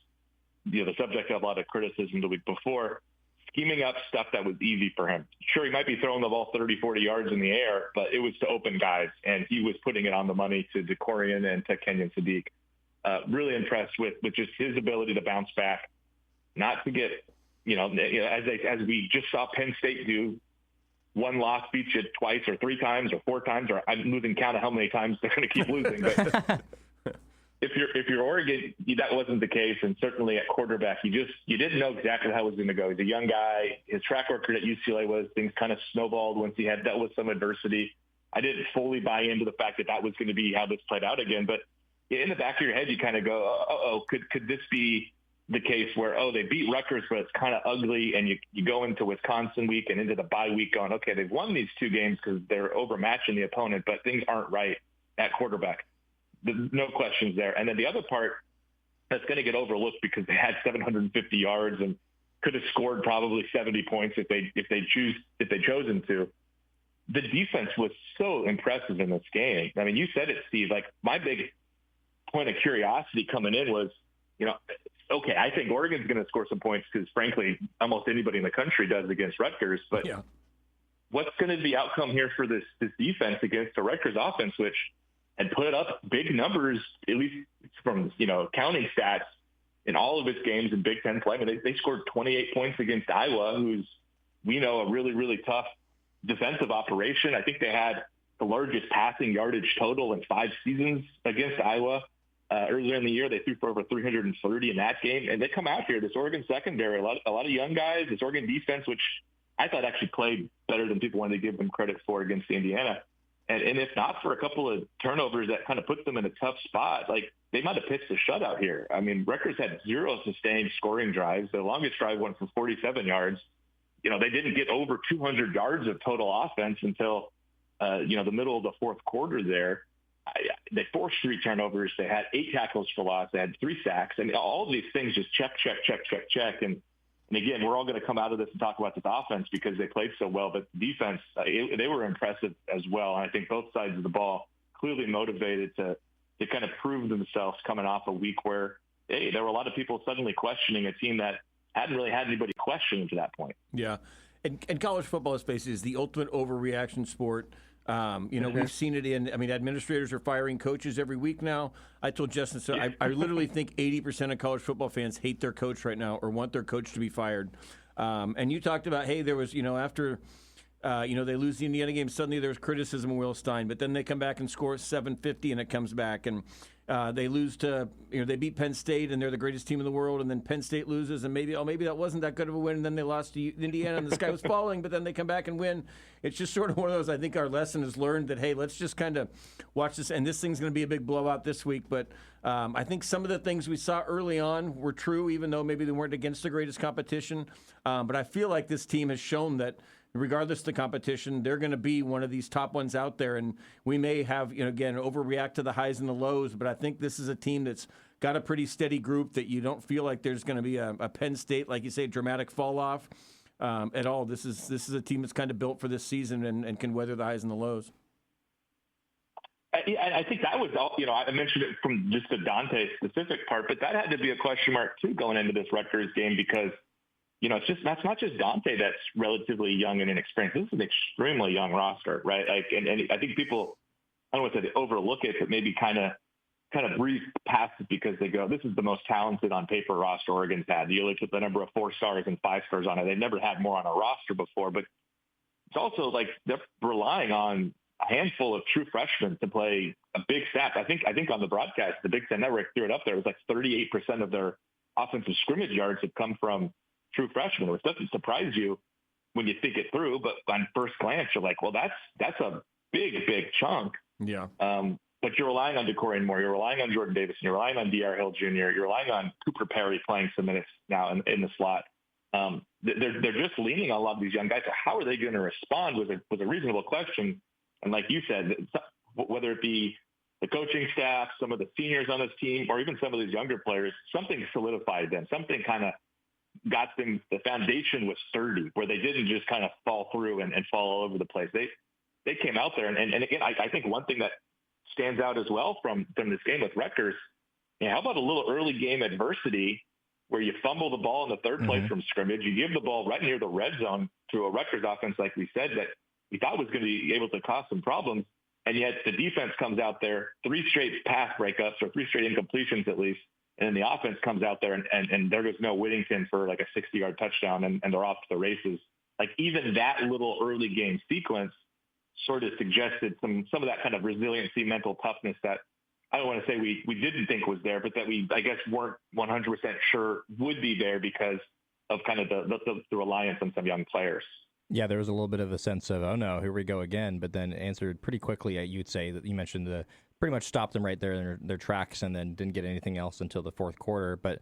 the subject of a lot of criticism the week before, scheming up stuff that was easy for him. Sure, he might be throwing the ball 30, 40 yards in the air, but it was to open guys, and he was putting it on the money to DeCorian and to Kenyon Sadiq. Really impressed with just his ability to bounce back, not to get, as we just saw Penn State do, one loss beats you twice or three times or four times, or I'm losing count of how many times they're going to keep losing. But if you're Oregon, that wasn't the case, and certainly at quarterback, you didn't know exactly how it was going to go. He's a young guy. His track record at UCLA was things kind of snowballed once he had dealt with some adversity. I didn't fully buy into the fact that was going to be how this played out again, but in the back of your head, you kind of go, could this be the case where, they beat Rutgers, but it's kind of ugly, and you go into Wisconsin week and into the bye week going, okay, they've won these two games because they're overmatching the opponent, but things aren't right at quarterback. No questions there. And then the other part that's going to get overlooked because they had 750 yards and could have scored probably 70 points if they'd chosen to. The defense was so impressive in this game. I mean, you said it, Steve. Like, my big point of curiosity coming in was, okay, I think Oregon's going to score some points because, frankly, almost anybody in the country does against Rutgers. But what's going to be the outcome here for this defense against the Rutgers offense, which had put up big numbers, at least from counting stats, in all of its games in Big Ten play? I mean, they scored 28 points against Iowa, who's, a really, really tough defensive operation. I think they had the largest passing yardage total in 5 seasons against Iowa. Earlier in the year, they threw for over 330 in that game. And they come out here, this Oregon secondary, a lot of young guys, this Oregon defense, which I thought actually played better than people wanted to give them credit for against Indiana. And if not for a couple of turnovers that kind of put them in a tough spot, like, they might have pitched a shutout here. I mean, Rutgers had 0 sustained scoring drives. The longest drive went for 47 yards. They didn't get over 200 yards of total offense until, the middle of the fourth quarter there. They forced 3 turnovers. They had 8 tackles for loss. They had 3 sacks. And all of these things just check. And again, we're all going to come out of this and talk about this offense because they played so well. But defense, they were impressive as well. And I think both sides of the ball clearly motivated to kind of prove themselves coming off a week where, there were a lot of people suddenly questioning a team that hadn't really had anybody question to that point. Yeah. And college football, let's face it, is the ultimate overreaction sport. We've seen it administrators are firing coaches every week now. I told Justin, so I literally think 80% of college football fans hate their coach right now or want their coach to be fired. And you talked about, there was, after, they lose the Indiana game, suddenly there's criticism of Will Stein, but then they come back and score 750 and it comes back. And they lose to, they beat Penn State and they're the greatest team in the world, and then Penn State loses and maybe that wasn't that good of a win, and then they lost to Indiana and the sky was falling, but then they come back and win. It's just sort of one of those, I think our lesson is learned that, hey, let's just kind of watch this, and this thing's going to be a big blowout this week. But I think some of the things we saw early on were true, even though maybe they weren't against the greatest competition. But I feel like this team has shown that regardless of the competition, they're going to be one of these top ones out there. And we may have, again, overreact to the highs and the lows, but I think this is a team that's got a pretty steady group that you don't feel like there's going to be a Penn State, like you say, dramatic fall off at all. This is a team that's kind of built for this season and can weather the highs and the lows. I think that was all. I mentioned it from just the Dante specific part, but that had to be a question mark too going into this Rutgers game because that's not just Dante that's relatively young and inexperienced. This is an extremely young roster, right? And I think people, I don't want to say they overlook it, but maybe kind of breeze past it because they go, this is the most talented on paper roster Oregon's had. You look at the number of 4-stars and 5-stars on it. They've never had more on a roster before, but it's also like they're relying on a handful of true freshmen to play a big snap. I think on the broadcast, the Big Ten Network threw it up there. It was like 38% of their offensive scrimmage yards have come from true freshmen, which doesn't surprise you when you think it through. But on first glance, you're like, well, that's a big chunk. Yeah. But you're relying on DeCorian Moore. You're relying on Jordan Davis. You're relying on D.R. Hill Jr. You're relying on Cooper Perry playing some minutes now in the slot. They're just leaning on a lot of these young guys. So how are they going to respond was a reasonable question. And like you said, whether it be the coaching staff, some of the seniors on this team, or even some of these younger players, something solidified them. Something kind of got them, the foundation was sturdy, where they didn't just kind of fall through and fall all over the place. They came out there. And again, I think one thing that stands out as well from this game with Rutgers, how about a little early game adversity where you fumble the ball in the third play from scrimmage, you give the ball right near the red zone to a Rutgers offense, like we said, that we thought was going to be able to cause some problems. And yet the defense comes out there, 3 straight pass breakups or 3 straight incompletions at least. And then the offense comes out there and there goes no Whittington for like a 60-yard touchdown and they're off to the races. Like even that little early game sequence sort of suggested some of that kind of resiliency, mental toughness that I don't want to say we didn't think was there, but that we, I guess, weren't 100% sure would be there because of kind of the reliance on some young players. Yeah, there was a little bit of a sense of, oh no, here we go again, but then answered pretty quickly. You'd say that you mentioned pretty much stopped them right there in their tracks and then didn't get anything else until the fourth quarter. But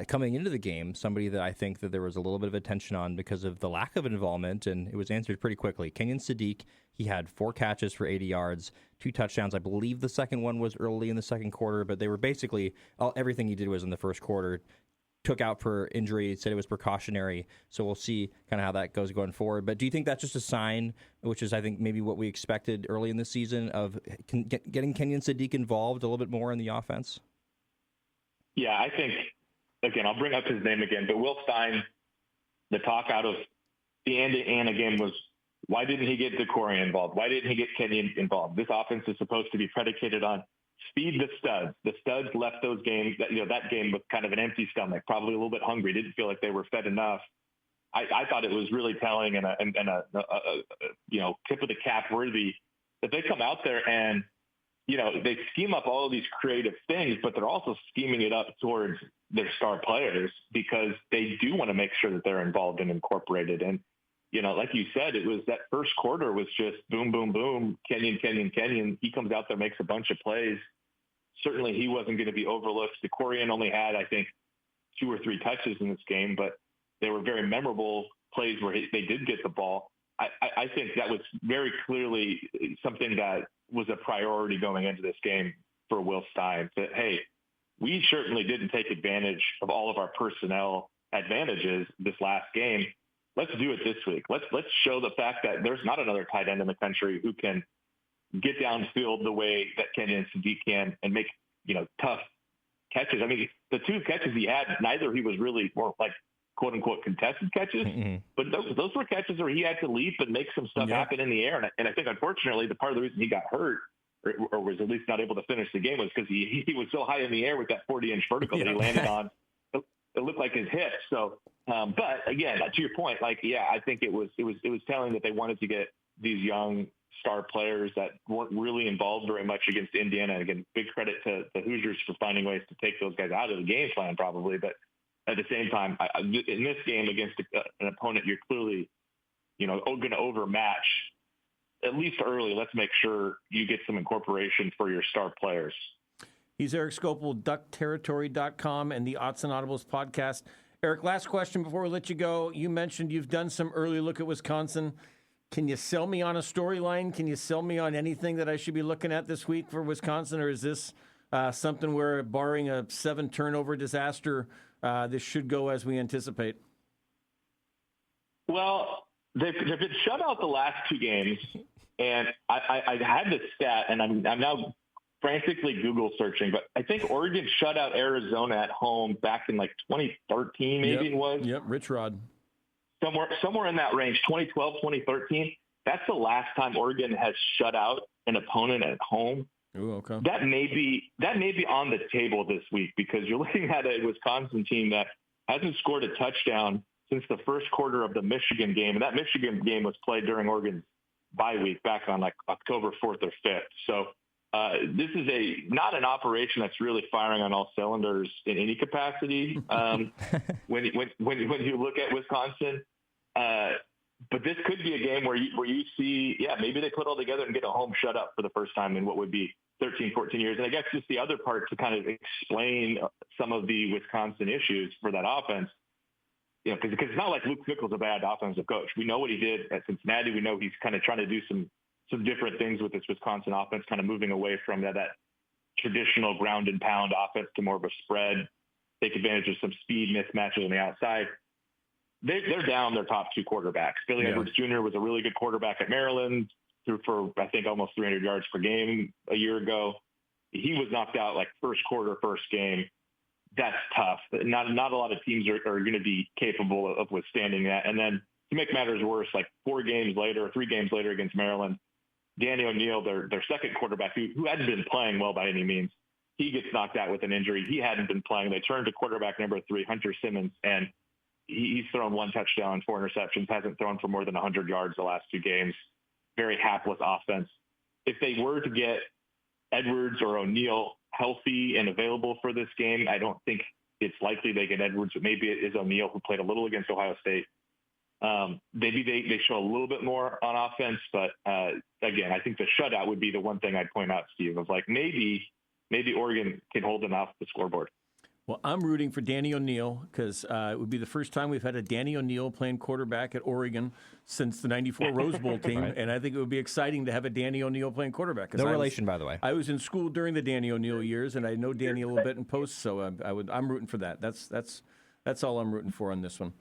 coming into the game, somebody that I think that there was a little bit of attention on because of the lack of involvement, and it was answered pretty quickly. Kenyon Sadiq, he had 4 catches for 80 yards, 2 touchdowns. I believe the second one was early in the second quarter, but they were basically, everything he did was in the first quarter. Took out for injury, said it was precautionary. So we'll see kind of how that goes going forward. But do you think that's just a sign, which is I think maybe what we expected early in the season, of getting Kenyon Sadiq involved a little bit more in the offense? Yeah, I think, again, I'll bring up his name again, but Will Stein, the talk out of the Indiana game was, why didn't he get DeCorian involved? Why didn't he get Kenyon involved? This offense is supposed to be predicated on feed the studs. The studs left those games, that game with kind of an empty stomach, probably a little bit hungry, didn't feel like they were fed enough. I thought it was really telling and a tip of the cap worthy that they come out there and, they scheme up all of these creative things, but they're also scheming it up towards their star players because they do want to make sure that they're involved and incorporated. And, like you said, it was that first quarter was just boom, boom, boom, Kenyon. He comes out there, makes a bunch of plays. Certainly he wasn't going to be overlooked. DeCorian only had, I think, 2 or 3 touches in this game, but they were very memorable plays where they did get the ball. I think that was very clearly something that was a priority going into this game for Will Stein. That, hey, we certainly didn't take advantage of all of our personnel advantages this last game. Let's do it this week. Let's show the fact that there's not another tight end in the country who can get downfield the way that Kenyon Sadiq can and make, tough catches. I mean, the 2 catches he had, neither he was really more like quote unquote contested catches, but those were catches where he had to leap and make some stuff happen in the air. And I think unfortunately the part of the reason he got hurt or was at least not able to finish the game was because he was so high in the air with that 40-inch vertical that he landed on. It looked like his hip. So, but again, to your point, I think it was telling that they wanted to get these young star players that weren't really involved very much against Indiana. And again, big credit to the Hoosiers for finding ways to take those guys out of the game plan probably. But at the same time, in this game against an opponent, you're clearly, going to overmatch at least early. Let's make sure you get some incorporation for your star players. He's Erik Skopil, duckterritory.com and the Odds and Audibles podcast. Erik, last question before we let you go. You mentioned you've done some early look at Wisconsin. Can you sell me on a storyline? Can you sell me on anything that I should be looking at this week for Wisconsin? Or is this something where, barring a 7-turnover disaster, this should go as we anticipate? Well, they've been shut out the last 2 games. And I had this stat, and I'm now frantically Google searching, but I think Oregon shut out Arizona at home back in like 2013, maybe it was. Yep, Rich Rod. Somewhere in that range, 2012, 2013. That's the last time Oregon has shut out an opponent at home. Ooh, okay. That may be on the table this week, because you're looking at a Wisconsin team that hasn't scored a touchdown since the first quarter of the Michigan game. And that Michigan game was played during Oregon's bye week back on like October 4th or 5th. So this is not an operation that's really firing on all cylinders in any capacity. When you look at Wisconsin, but this could be a game where you see, maybe they put all together and get a home shut up for the first time in what would be 13, 14 years. And I guess just the other part to kind of explain some of the Wisconsin issues for that offense, because it's not like Luke Fickell's a bad offensive coach. We know what he did at Cincinnati. We know he's kind of trying to do some different things with this Wisconsin offense, kind of moving away from that traditional ground and pound offense to more of a spread, take advantage of some speed mismatches on the outside. They're down their top 2 quarterbacks. Billy Edwards Jr. was a really good quarterback at Maryland, threw for, I think, almost 300 yards per game a year ago. He was knocked out like first quarter, first game. That's tough. Not a lot of teams are going to be capable of withstanding that. And then to make matters worse, like 3 games later against Maryland, Danny O'Neal, their second quarterback, who hadn't been playing well by any means, he gets knocked out with an injury. He hadn't been playing. They turned to quarterback number 3, Hunter Simmons, and he's thrown 1 touchdown, 4 interceptions, hasn't thrown for more than 100 yards the last 2 games. Very hapless offense. If they were to get Edwards or O'Neal healthy and available for this game, I don't think it's likely they get Edwards, but maybe it is O'Neal, who played a little against Ohio State. Maybe they show a little bit more on offense, but again, I think the shutout would be the one thing I'd point out, Steve, of like maybe Oregon can hold them off the scoreboard. Well, I'm rooting for Danny O'Neal because it would be the first time we've had a Danny O'Neal playing quarterback at Oregon since the '94 Rose Bowl team, right. And I think it would be exciting to have a Danny O'Neal playing quarterback. No relation, by the way. I was in school during the Danny O'Neal years, and I know Danny a little bit in post, so I'm rooting for that. That's all I'm rooting for on this one.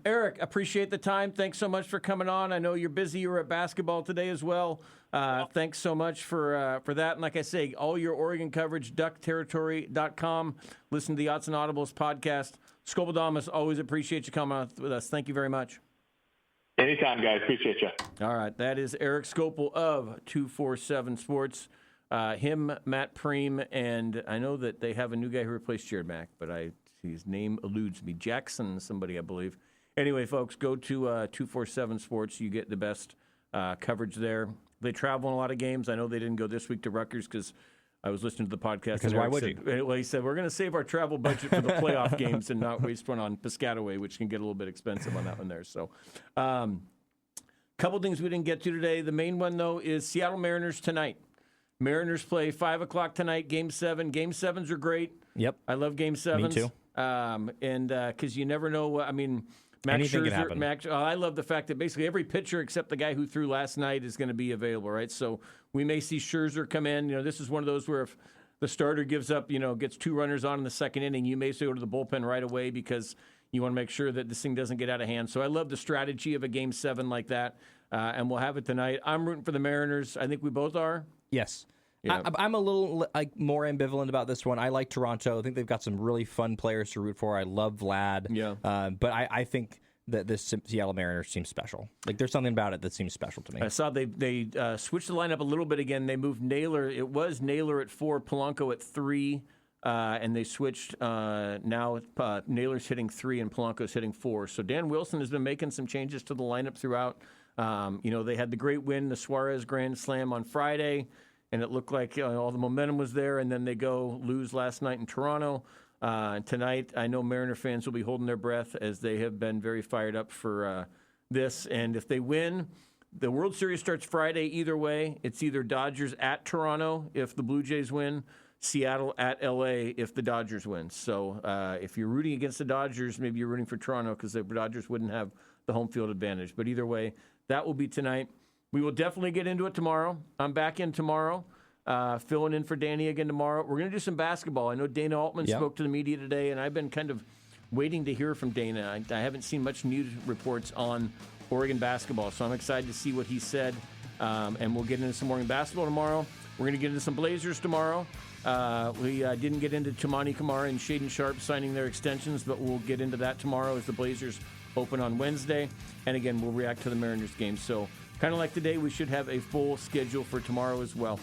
Erik, appreciate the time. Thanks so much for coming on. I know you're busy. You were at basketball today as well. Thanks so much for that. And like I say, all your Oregon coverage, duckterritory.com. Listen to the Odds and Audibles podcast. Skopil, always appreciate you coming on with us. Thank you very much. Anytime, guys. Appreciate you. All right. That is Erik Skopil of 247 Sports. Him, Matt Preem, and I know that they have a new guy who replaced Jared Mack, but his name eludes me. Jackson, somebody, I believe. Anyway, folks, go to 247 Sports. You get the best coverage there. They travel in a lot of games. I know they didn't go this week to Rutgers because I was listening to the podcast. Because why would you? Well, he said, we're going to save our travel budget for the playoff games and not waste one on Piscataway, which can get a little bit expensive on that one there. So, couple things we didn't get to today. The main one, though, is Seattle Mariners tonight. Mariners play 5 o'clock tonight, Game 7. Game 7s are great. Yep. I love Game 7s. Me too. And because you never know, Max Anything Scherzer, can happen. I love the fact that basically every pitcher except the guy who threw last night is going to be available, right? So we may see Scherzer come in. This is one of those where if the starter gives up, gets 2 runners on in the second inning, you may say go to the bullpen right away because you want to make sure that this thing doesn't get out of hand. So I love the strategy of a Game 7 like that, and we'll have it tonight. I'm rooting for the Mariners. I think we both are. Yes. Yeah. I'm a little more ambivalent about this one. I like Toronto. I think they've got some really fun players to root for. I love Vlad. Yeah. But I think that this Seattle Mariners seems special. Like there's something about it that seems special to me. I saw they switched the lineup a little bit again. They moved Naylor. It was Naylor at 4, Polanco at 3, and they switched. Now Naylor's hitting 3 and Polanco's hitting 4. So Dan Wilson has been making some changes to the lineup throughout. They had the great win, the Suarez Grand Slam on Friday. And it looked like all the momentum was there, and then they lose last night in Toronto. Tonight, I know Mariner fans will be holding their breath as they have been very fired up for this. And if they win, the World Series starts Friday either way. It's either Dodgers at Toronto if the Blue Jays win, Seattle at L.A. if the Dodgers win. So if you're rooting against the Dodgers, maybe you're rooting for Toronto because the Dodgers wouldn't have the home field advantage. But either way, that will be tonight. We will definitely get into it tomorrow. I'm back in tomorrow, filling in for Danny again tomorrow. We're going to do some basketball. I know Dana Altman spoke to the media today, and I've been kind of waiting to hear from Dana. I haven't seen much news reports on Oregon basketball, so I'm excited to see what he said, and we'll get into some Oregon basketball tomorrow. We're going to get into some Blazers tomorrow. We didn't get into Tamani Kamara and Shaden Sharp signing their extensions, but we'll get into that tomorrow as the Blazers open on Wednesday. And again, we'll react to the Mariners game. So kind of like today, we should have a full schedule for tomorrow as well.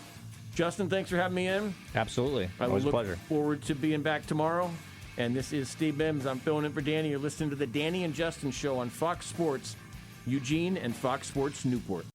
Justin, thanks for having me in. Absolutely. Always a pleasure. Forward to being back tomorrow. And this is Steve Mims. I'm filling in for Danny. You're listening to the Danny and Justin Show on Fox Sports Eugene and Fox Sports Newport.